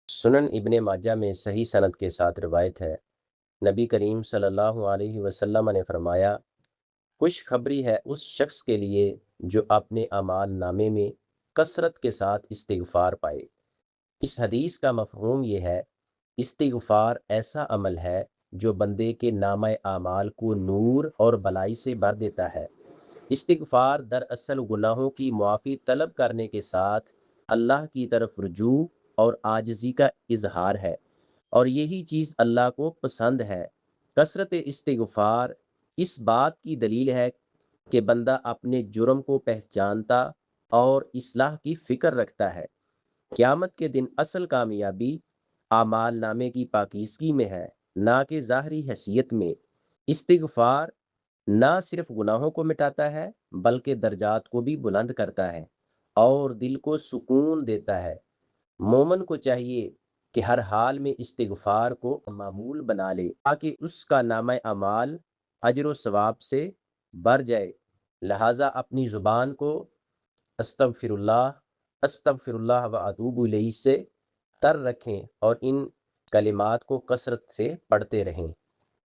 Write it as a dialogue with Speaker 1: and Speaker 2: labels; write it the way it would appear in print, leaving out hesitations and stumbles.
Speaker 1: سنن ابن ماجہ میں صحیح سند کے ساتھ روایت ہے، نبی کریم صلی اللہ علیہ وسلم نے فرمایا، خوشخبری ہے اس شخص کے لیے جو اپنے اعمال نامے میں کثرت کے ساتھ استغفار پائے۔ اس حدیث کا مفہوم یہ ہے، استغفار ایسا عمل ہے جو بندے کے نامہ اعمال کو نور اور بلائی سے بھر دیتا ہے۔ استغفار دراصل گناہوں کی معافی طلب کرنے کے ساتھ اللہ کی طرف رجوع اور عاجزی کا اظہار ہے، اور یہی چیز اللہ کو پسند ہے۔ کثرت استغفار اس بات کی دلیل ہے کہ بندہ اپنے جرم کو پہچانتا اور اصلاح کی فکر رکھتا ہے۔ قیامت کے دن اصل کامیابی اعمال نامے کی پاکیزگی میں ہے، نہ کہ ظاہری حیثیت میں۔ استغفار نہ صرف گناہوں کو مٹاتا ہے بلکہ درجات کو بھی بلند کرتا ہے اور دل کو سکون دیتا ہے۔ مومن کو چاہیے کہ ہر حال میں استغفار کو معمول بنا لے تاکہ اس کا نامہ اعمال اجر و ثواب سے بھر جائے۔ لہٰذا اپنی زبان کو استغفر اللہ و اتوب الیہ سے تر رکھیں اور ان کلمات کو کثرت سے پڑھتے رہیں۔